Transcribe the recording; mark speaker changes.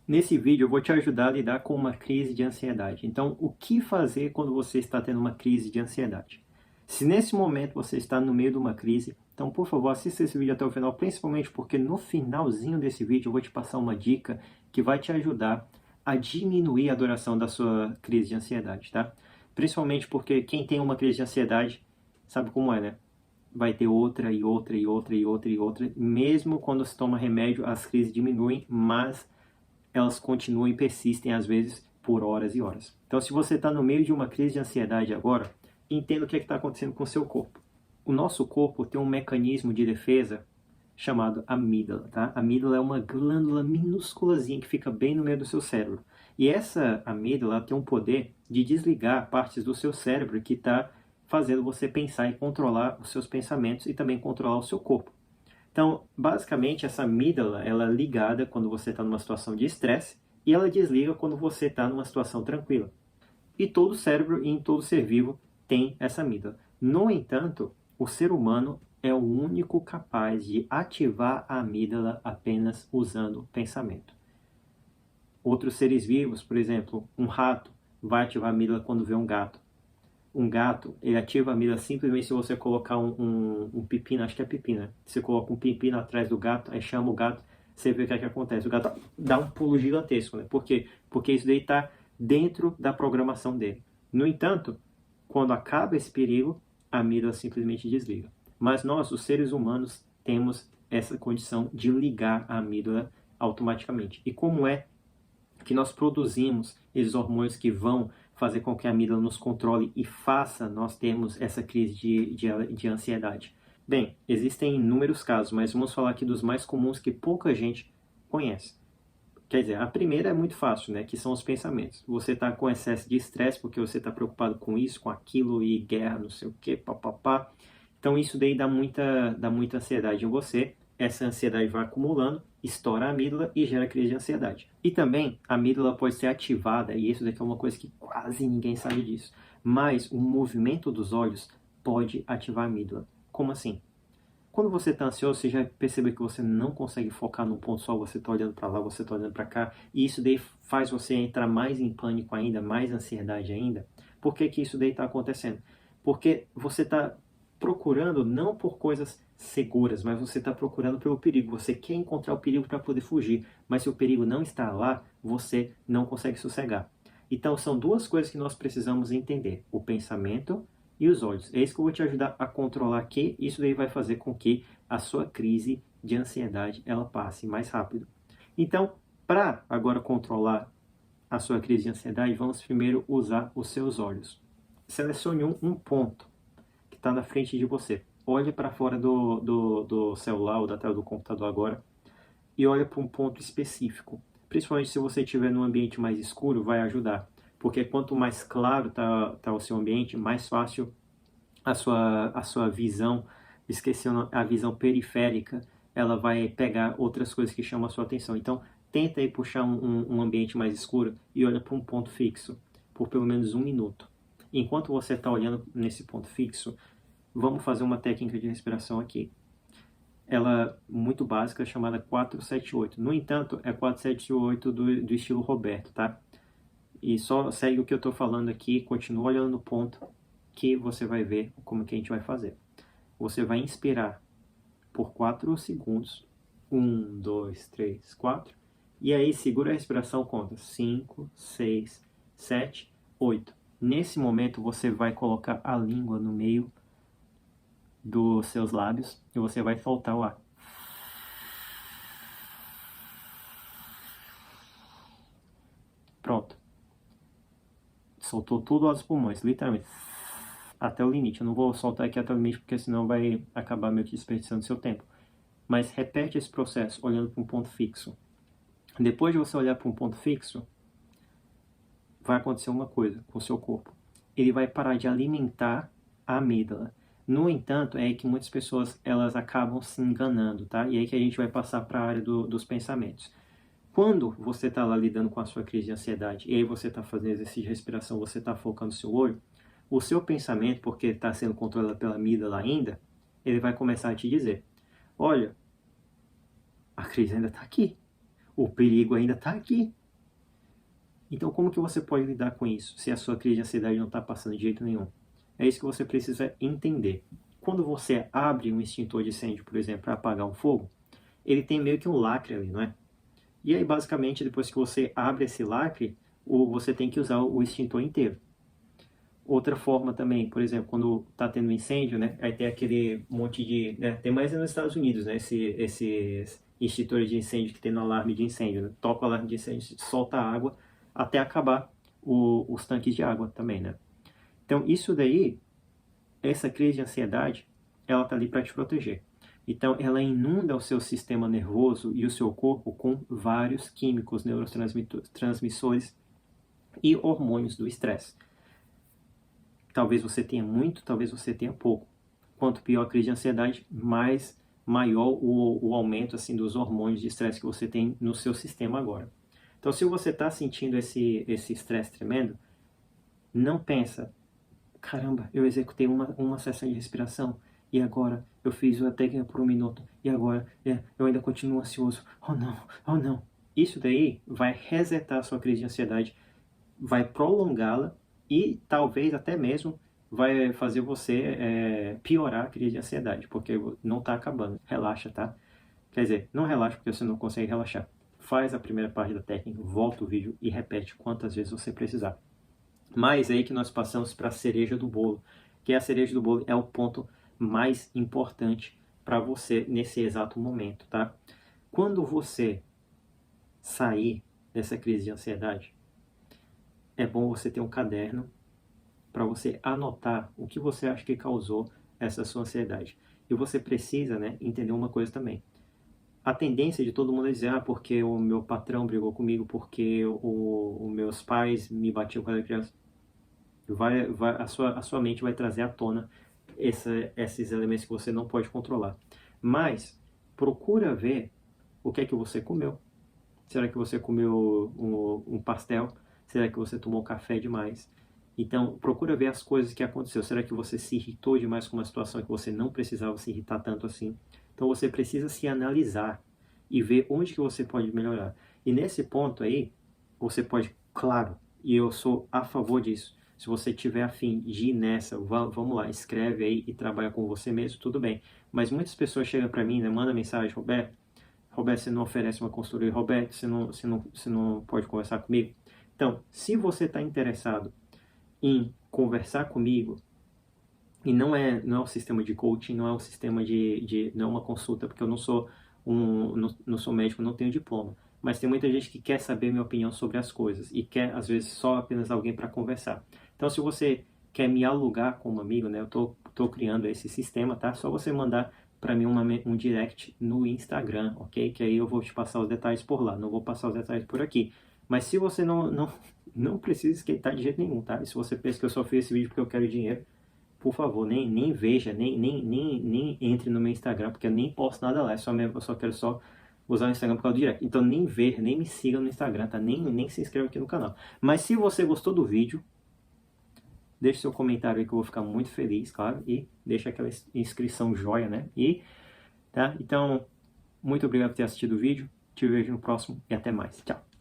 Speaker 1: Nesse vídeo eu vou te ajudar a lidar com uma crise de ansiedade. Então, o que fazer quando você está tendo uma crise de ansiedade? Se nesse momento você está no meio de uma crise, então por favor assista esse vídeo até o final, principalmente porque no finalzinho desse vídeo eu vou te passar uma dica que vai te ajudar a diminuir a duração da sua crise de ansiedade, tá? Principalmente porque quem tem uma crise de ansiedade sabe como é, né? Vai ter outra e outra e outra e outra e outra. Mesmo quando se toma remédio, as crises diminuem, mas elas continuam e persistem, às vezes, por horas e horas. Então, se você está no meio de uma crise de ansiedade agora, entenda o que está acontecendo com o seu corpo. O nosso corpo tem um mecanismo de defesa chamado amígdala, tá? A amígdala é uma glândula minúsculazinha que fica bem no meio do seu cérebro. E essa amígdala tem um poder de desligar partes do seu cérebro que está fazendo você pensar e controlar os seus pensamentos e também controlar o seu corpo. Então, basicamente, essa amígdala ela é ligada quando você está numa situação de estresse e ela desliga quando você está numa situação tranquila. E todo cérebro e em todo ser vivo tem essa amígdala. No entanto, o ser humano é o único capaz de ativar a amígdala apenas usando pensamento. Outros seres vivos, por exemplo, um rato vai ativar a amígdala quando vê um gato. Um gato, ele ativa a amígdala simplesmente se você colocar um pepino, acho que é pepino, né? Você coloca um pepino atrás do gato, aí chama o gato, você vê o que é que acontece. O gato dá um pulo gigantesco, né? Por quê? Porque isso daí está dentro da programação dele. No entanto, quando acaba esse perigo, a amígdala simplesmente desliga. Mas nós, os seres humanos, temos essa condição de ligar a amígdala automaticamente. E como é que nós produzimos esses hormônios que vão fazer com que a amígdala nos controle e faça nós termos essa crise de ansiedade? Bem, existem inúmeros casos, mas vamos falar aqui dos mais comuns que pouca gente conhece. Quer dizer, a primeira é muito fácil, né? Que são os pensamentos. Você está com excesso de estresse porque você está preocupado com isso, com aquilo e guerra, não sei o quê, papapá. Então isso daí dá muita ansiedade em você. Essa ansiedade vai acumulando, estoura a amígdala e gera crise de ansiedade. E também a amígdala pode ser ativada, e isso daqui é uma coisa que quase ninguém sabe disso. Mas o movimento dos olhos pode ativar a amígdala. Como assim? Quando você está ansioso, você já percebeu que você não consegue focar num ponto só, você está olhando para lá, você está olhando para cá, e isso daí faz você entrar mais em pânico ainda, mais ansiedade ainda. Por que que isso daí está acontecendo? Porque você está procurando não por coisas seguras, mas você está procurando pelo perigo. Você quer encontrar o perigo para poder fugir, mas se o perigo não está lá, você não consegue sossegar. Então são duas coisas que nós precisamos entender: o pensamento e os olhos. É isso que eu vou te ajudar a controlar aqui. Isso daí vai fazer com que a sua crise de ansiedade ela passe mais rápido. Então, para agora controlar a sua crise de ansiedade, vamos primeiro usar os seus olhos. Selecione um ponto que está na frente de você. Olhe para fora do celular ou da tela do computador agora e olhe para um ponto específico. Principalmente se você estiver num ambiente mais escuro, vai ajudar. Porque quanto mais claro tá o seu ambiente, mais fácil a sua visão, esqueci a visão periférica, ela vai pegar outras coisas que chamam a sua atenção. Então, tenta aí puxar um ambiente mais escuro e olha para um ponto fixo por pelo menos 1 minuto. Enquanto você está olhando nesse ponto fixo, vamos fazer uma técnica de respiração aqui. Ela é muito básica, chamada 478. No entanto, é 478 do estilo Roberto, tá? E só segue o que eu estou falando aqui, continua olhando no ponto, que você vai ver como que a gente vai fazer. Você vai inspirar por 4 segundos. 1, 2, 3, 4. E aí segura a respiração, conta 5, 6, 7, 8. Nesse momento você vai colocar a língua no meio dos seus lábios e você vai soltar o ar. Pronto. Soltou tudo aos pulmões, literalmente. Até o limite. Eu não vou soltar aqui até o limite porque senão vai acabar meio que desperdiçando seu tempo. Mas repete esse processo olhando para um ponto fixo. Depois de você olhar para um ponto fixo, vai acontecer uma coisa com o seu corpo. Ele vai parar de alimentar a amígdala. No entanto, é aí que muitas pessoas elas acabam se enganando, tá? E é aí que a gente vai passar para a área dos pensamentos. Quando você está lá lidando com a sua crise de ansiedade e aí você está fazendo exercício de respiração, você está focando o seu olho, o seu pensamento, porque está sendo controlado pela amígdala ainda, ele vai começar a te dizer: olha, a crise ainda está aqui. o perigo ainda está aqui. Então, como que você pode lidar com isso, se a sua crise de ansiedade não está passando de jeito nenhum? É isso que você precisa entender. Quando você abre um extintor de incêndio, por exemplo, para apagar um fogo, ele tem meio que um lacre ali, não é? E aí, basicamente, depois que você abre esse lacre, você tem que usar o extintor inteiro. Outra forma também, por exemplo, quando está tendo incêndio, né? Aí tem aquele monte de... Né, tem mais nos Estados Unidos, né? Esses extintores de incêndio que tem no alarme de incêndio, né? Toca o alarme de incêndio, solta a água até acabar os tanques de água também, né? Então, isso daí, essa crise de ansiedade, ela tá ali para te proteger. Então, ela inunda o seu sistema nervoso e o seu corpo com vários químicos, neurotransmissores e hormônios do estresse. Talvez você tenha muito, talvez você tenha pouco. Quanto pior a crise de ansiedade, maior o aumento assim, dos hormônios de estresse que você tem no seu sistema agora. Então, se você está sentindo esse estresse tremendo, não pensa, caramba, eu executei uma sessão de respiração e agora eu fiz a técnica por 1 minuto e agora eu ainda continuo ansioso. Oh não, oh não. Isso daí vai resetar a sua crise de ansiedade, vai prolongá-la e talvez até mesmo vai fazer você piorar a crise de ansiedade, porque não está acabando. Relaxa, tá? Quer dizer, não relaxa porque você não consegue relaxar. Faz a primeira parte da técnica, volta o vídeo e repete quantas vezes você precisar. Mas é aí que nós passamos para a cereja do bolo, que a cereja do bolo é o ponto mais importante para você nesse exato momento, tá? Quando você sair dessa crise de ansiedade, é bom você ter um caderno para você anotar o que você acha que causou essa sua ansiedade. E você precisa, né, entender uma coisa também. A tendência de todo mundo é dizer, porque o meu patrão brigou comigo, porque os meus pais me batiam quando eu era criança. A sua mente vai trazer à tona esses elementos que você não pode controlar. Mas procura ver o que é que você comeu. Será que você comeu um pastel? Será que você tomou café demais? Então, procura ver as coisas que aconteceu. Será que você se irritou demais com uma situação que você não precisava se irritar tanto assim? Então, você precisa se analisar e ver onde que você pode melhorar. E nesse ponto aí, você pode, claro, e eu sou a favor disso, se você tiver a fim de ir nessa, vamos lá, escreve aí e trabalha com você mesmo, tudo bem. Mas muitas pessoas chegam para mim, né, mandam mensagem, Roberto, você não oferece uma consultoria, Roberto, você não pode conversar comigo? Então, se você está interessado em conversar comigo, e não é um sistema de coaching, não é um sistema não é uma consulta, porque eu não sou não sou médico, não tenho diploma, mas tem muita gente que quer saber minha opinião sobre as coisas e quer, às vezes, só apenas alguém para conversar. Então, se você quer me alugar como amigo, né, eu tô criando esse sistema, tá? Só você mandar para mim um direct no Instagram, ok? Que aí eu vou te passar os detalhes por lá, não vou passar os detalhes por aqui. Mas se você não precisa esquentar de jeito nenhum, tá? E se você pensa que eu só fiz esse vídeo porque eu quero dinheiro, por favor, nem veja, nem entre no meu Instagram, porque eu nem posto nada lá, eu só quero só usar o Instagram por causa do direct. Então nem veja, nem me siga no Instagram, tá? Nem se inscreva aqui no canal. Mas se você gostou do vídeo, deixe seu comentário aí que eu vou ficar muito feliz, claro, e deixa aquela inscrição joia, né? Tá? Então, muito obrigado por ter assistido o vídeo, te vejo no próximo e até mais. Tchau!